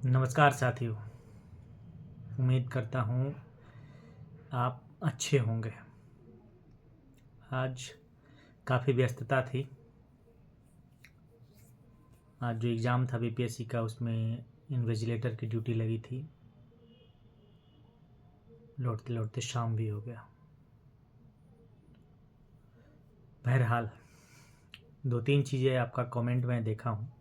नमस्कार साथियों। उम्मीद करता हूँ आप अच्छे होंगे। आज काफ़ी व्यस्तता थी। आज जो एग्ज़ाम था बीपीएससी का, उसमें इन्विजिलेटर की ड्यूटी लगी थी। लौटते लौटते शाम भी हो गया। बहरहाल 2-3 चीज़ें आपका कमेंट में देखा हूँ।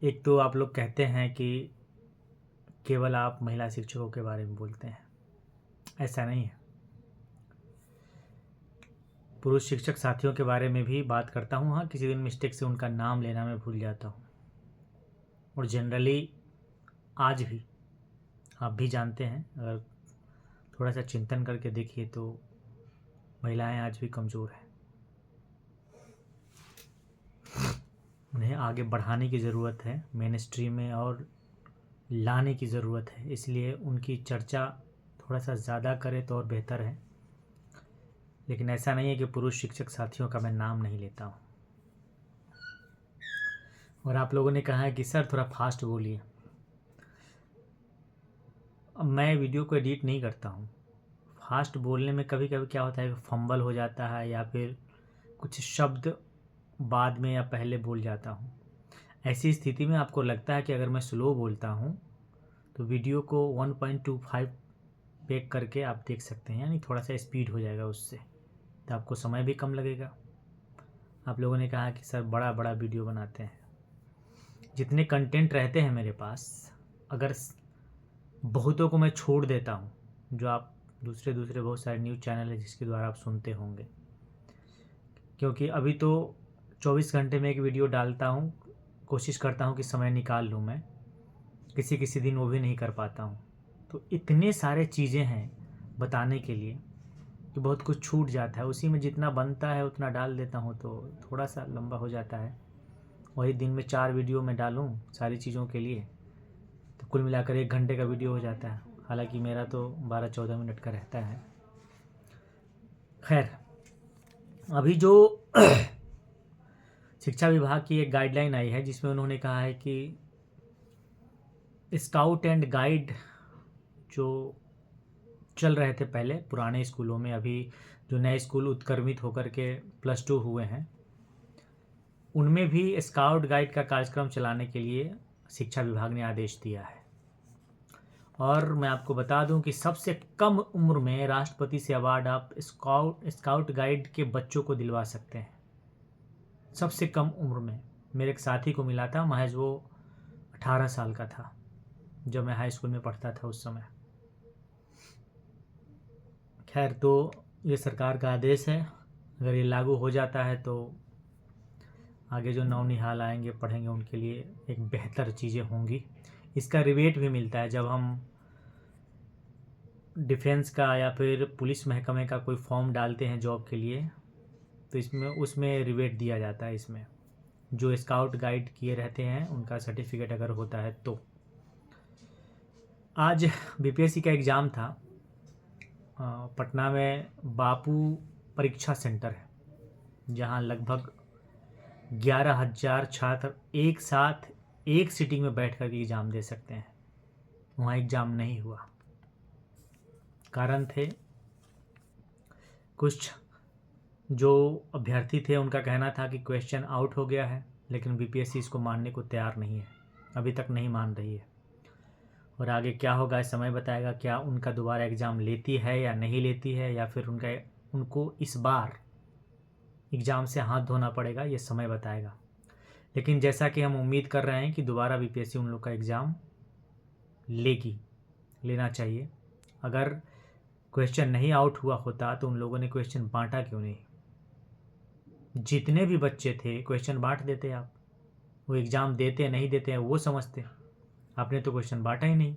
एक तो आप लोग कहते हैं कि केवल आप महिला शिक्षकों के बारे में बोलते हैं। ऐसा नहीं है, पुरुष शिक्षक साथियों के बारे में भी बात करता हूँ। हाँ, किसी दिन मिस्टेक से उनका नाम लेना मैं भूल जाता हूँ। और जनरली आज भी आप भी जानते हैं, अगर थोड़ा सा चिंतन करके देखिए तो महिलाएं आज भी कमज़ोर हैं। उन्हें आगे बढ़ाने की ज़रूरत है, मेन स्ट्रीम में और लाने की ज़रूरत है। इसलिए उनकी चर्चा थोड़ा सा ज़्यादा करें तो और बेहतर है। लेकिन ऐसा नहीं है कि पुरुष शिक्षक साथियों का मैं नाम नहीं लेता हूँ। और आप लोगों ने कहा है कि सर थोड़ा फास्ट बोलिए। अब मैं वीडियो को एडिट नहीं करता हूँ। फास्ट बोलने में कभी कभी क्या होता है, फंबल हो जाता है या फिर कुछ शब्द बाद में या पहले बोल जाता हूँ। ऐसी स्थिति में आपको लगता है कि अगर मैं स्लो बोलता हूँ तो वीडियो को 1.25 पे करके आप देख सकते हैं, यानी थोड़ा सा स्पीड हो जाएगा उससे, तो आपको समय भी कम लगेगा। आप लोगों ने कहा कि सर बड़ा बड़ा वीडियो बनाते हैं। जितने कंटेंट रहते हैं मेरे पास, अगर बहुतों को मैं छोड़ देता हूँ, जो आप दूसरे बहुत सारे न्यूज़ चैनल है जिसके द्वारा आप सुनते होंगे, क्योंकि अभी तो 24 घंटे में एक वीडियो डालता हूँ। कोशिश करता हूँ कि समय निकाल लूँ मैं, किसी दिन वो भी नहीं कर पाता हूँ। तो इतने सारे चीज़ें हैं बताने के लिए कि बहुत कुछ छूट जाता है। उसी में जितना बनता है उतना डाल देता हूँ, तो थोड़ा सा लंबा हो जाता है। वही दिन में 4 वीडियो में डालूँ सारी चीज़ों के लिए, तो कुल मिलाकर 1 घंटे का वीडियो हो जाता है। हालांकि मेरा तो 12-14 मिनट का रहता है। खैर, अभी जो शिक्षा विभाग की एक गाइडलाइन आई है जिसमें उन्होंने कहा है कि स्काउट एंड गाइड जो चल रहे थे पहले पुराने स्कूलों में, अभी जो नए स्कूल उत्क्रमित होकर के +2 हुए हैं, उनमें भी स्काउट गाइड का कार्यक्रम चलाने के लिए शिक्षा विभाग ने आदेश दिया है। और मैं आपको बता दूं कि सबसे कम उम्र में राष्ट्रपति से अवार्ड आप स्काउट गाइड के बच्चों को दिलवा सकते हैं। सबसे कम उम्र में मेरे एक साथी को मिला था, महज वो 18 साल का था जब मैं हाई स्कूल में पढ़ता था उस समय। खैर, तो ये सरकार का आदेश है। अगर ये लागू हो जाता है तो आगे जो नौनिहाल आएंगे पढ़ेंगे उनके लिए एक बेहतर चीज़ें होंगी। इसका रिबेट भी मिलता है जब हम डिफेंस का या फिर पुलिस महकमे का कोई फॉर्म डालते हैं जॉब के लिए, तो इसमें उसमें रिबेट दिया जाता है। इसमें जो स्काउट गाइड किए रहते हैं उनका सर्टिफिकेट अगर होता है तो। आज बीपीएससी का एग्ज़ाम था। पटना में बापू परीक्षा सेंटर है जहां लगभग 11,000 छात्र एक साथ एक सीटिंग में बैठ कर एग्ज़ाम दे सकते हैं। वहाँ एग्ज़ाम नहीं हुआ। कारण थे कुछ जो अभ्यर्थी थे, उनका कहना था कि क्वेश्चन आउट हो गया है, लेकिन बीपीएससी इसको मानने को तैयार नहीं है, अभी तक नहीं मान रही है। और आगे क्या होगा समय बताएगा, क्या उनका दोबारा एग्ज़ाम लेती है या नहीं लेती है, या फिर उनको इस बार एग्ज़ाम से हाथ धोना पड़ेगा, ये समय बताएगा। लेकिन जैसा कि हम उम्मीद कर रहे हैं कि दोबारा बीपीएससी उन लोग का एग्ज़ाम लेना चाहिए। अगर क्वेश्चन नहीं आउट हुआ होता तो उन लोगों ने क्वेश्चन बांटा क्यों नहीं? जितने भी बच्चे थे क्वेश्चन बांट देते आप। वो एग्ज़ाम देते नहीं देते हैं वो समझते, आपने तो क्वेश्चन बांटा ही नहीं।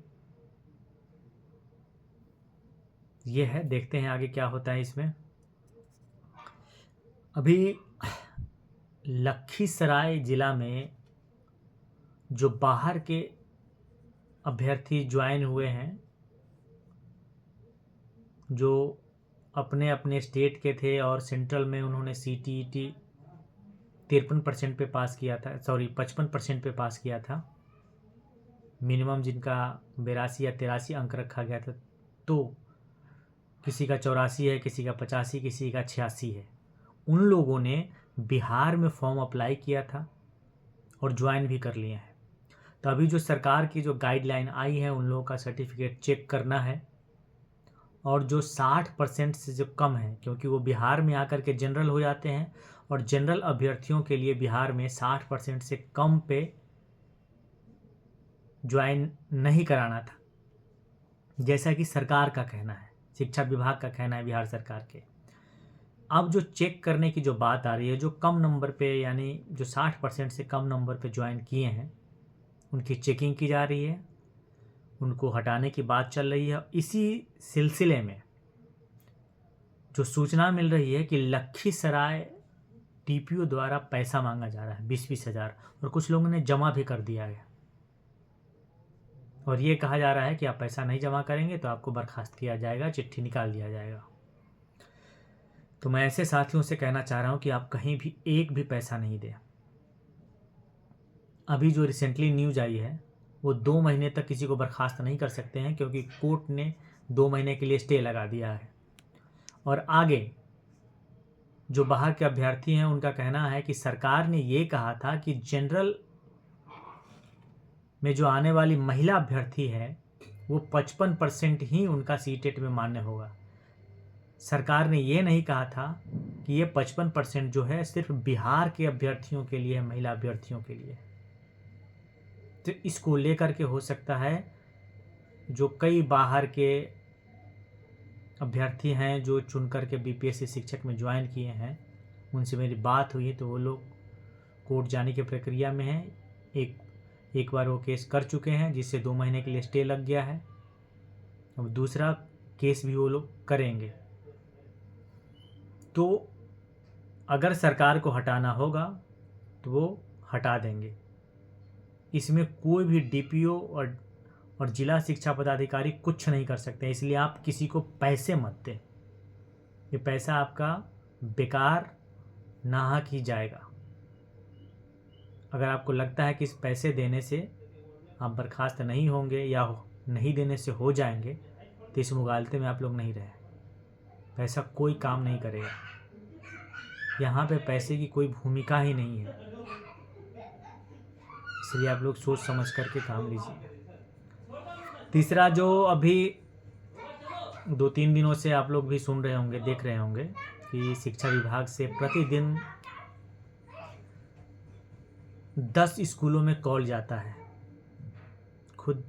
ये है, देखते हैं आगे क्या होता है इसमें। अभी लखीसराय ज़िला में जो बाहर के अभ्यर्थी ज्वाइन हुए हैं, जो अपने अपने स्टेट के थे और सेंट्रल में उन्होंने CTET 53% पे पास किया था, सॉरी 55% पे पास किया था, मिनिमम जिनका 82 या 83 अंक रखा गया था, तो किसी का 84 है, किसी का 85, किसी का 86 है, उन लोगों ने बिहार में फॉर्म अप्लाई किया था और ज्वाइन भी कर लिया है। तो अभी जो सरकार की जो गाइडलाइन आई है, उन लोगों का सर्टिफिकेट चेक करना है, और जो 60% से जो कम है, क्योंकि वो बिहार में आकर के जनरल हो जाते हैं, और जनरल अभ्यर्थियों के लिए बिहार में 60% से कम पे ज्वाइन नहीं कराना था, जैसा कि सरकार का कहना है, शिक्षा विभाग का कहना है बिहार सरकार के। अब जो चेक करने की जो बात आ रही है, जो कम नंबर पे, यानी जो 60% से कम नंबर पे ज्वाइन किए हैं, उनकी चेकिंग की जा रही है, उनको हटाने की बात चल रही है। इसी सिलसिले में जो सूचना मिल रही है कि लखीसराय टीपीओ द्वारा पैसा मांगा जा रहा है 20-20 हज़ार, और कुछ लोगों ने जमा भी कर दिया है, और ये कहा जा रहा है कि आप पैसा नहीं जमा करेंगे तो आपको बर्खास्त किया जाएगा, चिट्ठी निकाल दिया जाएगा। तो मैं ऐसे साथियों से कहना चाह रहा हूँ कि आप कहीं भी एक भी पैसा नहीं दें। अभी जो रिसेंटली न्यूज़ आई है, वो 2 महीने तक किसी को बर्खास्त नहीं कर सकते हैं, क्योंकि कोर्ट ने 2 महीने के लिए स्टे लगा दिया है। और आगे जो बाहर के अभ्यर्थी हैं, उनका कहना है कि सरकार ने ये कहा था कि जनरल में जो आने वाली महिला अभ्यर्थी है, वो 55% ही उनका सीटेट में मान्य होगा। सरकार ने ये नहीं कहा था कि ये 55% जो है सिर्फ बिहार के अभ्यर्थियों के लिए है, महिला अभ्यर्थियों के लिए। तो इसको लेकर के हो सकता है जो कई बाहर के अभ्यर्थी हैं जो चुन करके बीपीएससी शिक्षक में ज्वाइन किए हैं, उनसे मेरी बात हुई तो वो लोग कोर्ट जाने की प्रक्रिया में हैं। एक बार वो केस कर चुके हैं, जिससे 2 महीने के लिए स्टे लग गया है। अब दूसरा केस भी वो लोग करेंगे। तो अगर सरकार को हटाना होगा तो वो हटा देंगे। इसमें कोई भी डीपीओ और जिला शिक्षा पदाधिकारी कुछ नहीं कर सकते। इसलिए आप किसी को पैसे मत दें, ये पैसा आपका बेकार नाहक ही जाएगा। अगर आपको लगता है कि इस पैसे देने से आप बर्खास्त नहीं होंगे या नहीं देने से हो जाएंगे, तो इस मुगालते में आप लोग नहीं रहे। पैसा कोई काम नहीं करेगा, यहाँ पे पैसे की कोई भूमिका ही नहीं है। इसलिए आप लोग सोच समझ करके काम लीजिए। तीसरा, जो अभी 2-3 दिनों से आप लोग भी सुन रहे होंगे, देख रहे होंगे कि शिक्षा विभाग से प्रतिदिन 10 स्कूलों में कॉल जाता है। खुद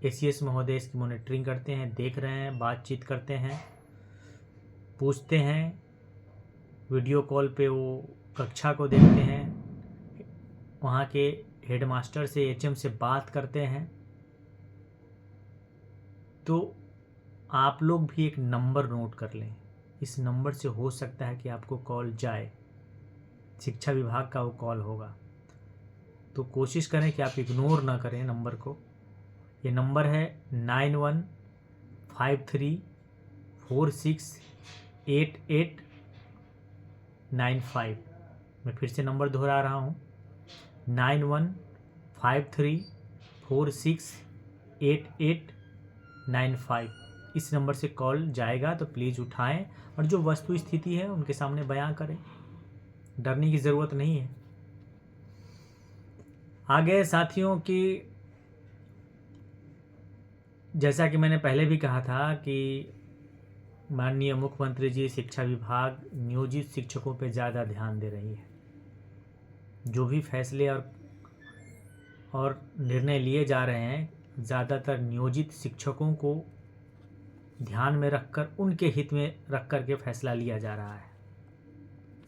एसीएस महोदय इसकी मॉनिटरिंग करते हैं, देख रहे हैं, बातचीत करते हैं, पूछते हैं। वीडियो कॉल पे वो कक्षा को देखते हैं, वहाँ के हेडमास्टर से, एचएम से बात करते हैं। तो आप लोग भी एक नंबर नोट कर लें, इस नंबर से हो सकता है कि आपको कॉल जाए, शिक्षा विभाग का वो कॉल होगा। तो कोशिश करें कि आप इग्नोर ना करें नंबर को। ये नंबर है 9153468895। मैं फिर से नंबर दोहरा रहा हूँ, 9153468895। इस नंबर से कॉल जाएगा तो प्लीज़ उठाएं और जो वस्तु स्थिति है उनके सामने बयां करें। डरने की ज़रूरत नहीं है। आगे साथियों की, जैसा कि मैंने पहले भी कहा था कि माननीय मुख्यमंत्री जी शिक्षा विभाग नियोजित शिक्षकों पर ज़्यादा ध्यान दे रही है। जो भी फैसले और निर्णय लिए जा रहे हैं, ज़्यादातर नियोजित शिक्षकों को ध्यान में रखकर, उनके हित में रख कर के फैसला लिया जा रहा है।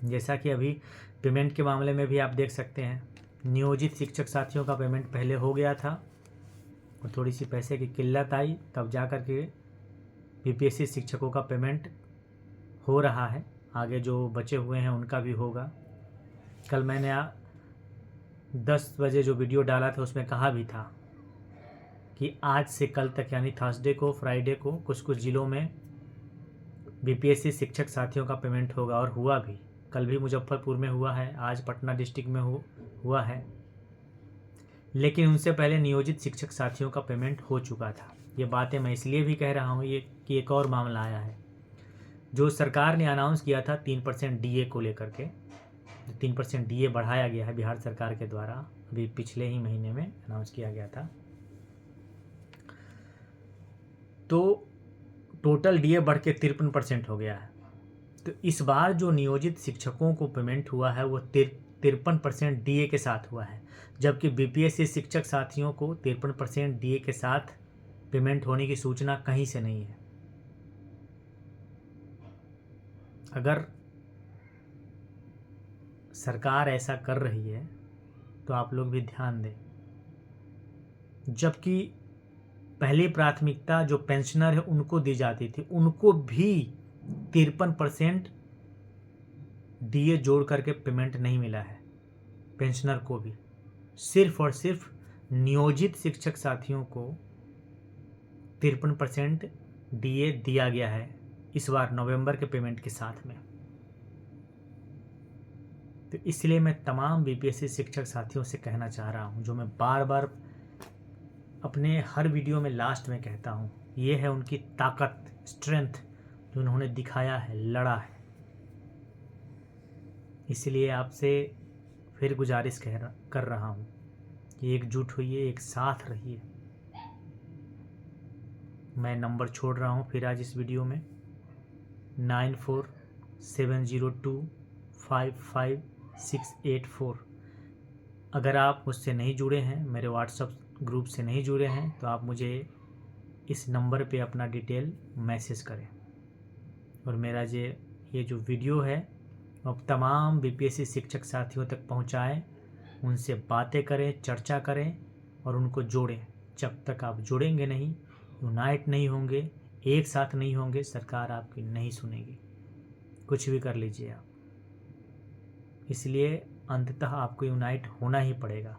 जैसा कि अभी पेमेंट के मामले में भी आप देख सकते हैं, नियोजित शिक्षक साथियों का पेमेंट पहले हो गया था और थोड़ी सी पैसे की किल्लत आई, तब जा कर के बीपीएससी शिक्षकों का पेमेंट हो रहा है। आगे जो बचे हुए हैं उनका भी होगा। कल मैंने 10 बजे जो वीडियो डाला था उसमें कहा भी था कि आज से कल तक, यानी थर्सडे को, फ्राइडे को कुछ कुछ ज़िलों में बीपीएससी शिक्षक साथियों का पेमेंट होगा, और हुआ भी। कल भी मुजफ्फरपुर में हुआ है, आज पटना डिस्ट्रिक्ट में हुआ है। लेकिन उनसे पहले नियोजित शिक्षक साथियों का पेमेंट हो चुका था। ये बातें मैं इसलिए भी कह रहा हूँ ये कि एक और मामला आया है जो सरकार ने अनाउंस किया था 3% डीए को लेकर के। 3% डीए बढ़ाया गया है बिहार सरकार के द्वारा, अभी पिछले ही महीने में अनाउंस किया गया था। तो टोटल डीए बढ़ के 53% हो गया है। तो इस बार जो नियोजित शिक्षकों को पेमेंट हुआ है वो 53% डीए के साथ हुआ है, जबकि बीपीएससी शिक्षक साथियों को 53% डीए के साथ पेमेंट होने की सूचना कहीं से नहीं है। अगर सरकार ऐसा कर रही है तो आप लोग भी ध्यान दें, जबकि पहली प्राथमिकता जो पेंशनर है उनको दी जाती थी, उनको भी 53% डीए जोड़ करके पेमेंट नहीं मिला है। पेंशनर को भी सिर्फ और सिर्फ नियोजित शिक्षक साथियों को 53% डीए दिया गया है इस बार नवंबर के पेमेंट के साथ में। तो इसलिए मैं तमाम बीपीएससी शिक्षक साथियों से कहना चाह रहा हूं, जो मैं बार बार अपने हर वीडियो में लास्ट में कहता हूं, ये है उनकी ताकत, स्ट्रेंथ जो उन्होंने दिखाया है, लड़ा है। इसलिए आपसे फिर गुजारिश कर रहा हूं कि एकजुट होइए, एक साथ रहिए। मैं नंबर छोड़ रहा हूं फिर आज इस वीडियो में 9470255684। अगर आप मुझसे नहीं जुड़े हैं, मेरे व्हाट्सएप ग्रुप से नहीं जुड़े हैं, तो आप मुझे इस नंबर पे अपना डिटेल मैसेज करें। और मेरा ये जो वीडियो है अब तमाम बीपीएससी शिक्षक साथियों तक पहुंचाएं, उनसे बातें करें, चर्चा करें और उनको जोड़ें। जब तक आप जुड़ेंगे नहीं, यूनाइट नहीं होंगे, एक साथ नहीं होंगे, सरकार आपकी नहीं सुनेगी, कुछ भी कर लीजिए आप। इसलिए अंततः आपको यूनाइट होना ही पड़ेगा,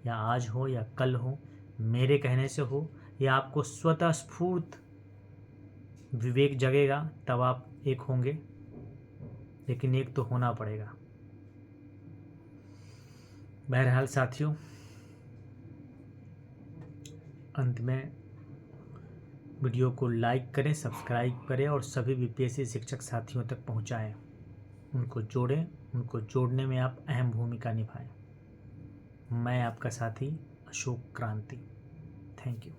या आज हो या कल हो, मेरे कहने से हो या आपको स्वतः स्फूर्त विवेक जगेगा तब आप एक होंगे, लेकिन एक तो होना पड़ेगा। बहरहाल साथियों, अंत में वीडियो को लाइक करें, सब्सक्राइब करें और सभी बीपीएससी शिक्षक साथियों तक पहुंचाएं। उनको जोड़ें, उनको जोड़ने में आप अहम भूमिका निभाएं। मैं आपका साथी अशोक क्रांति। Thank you.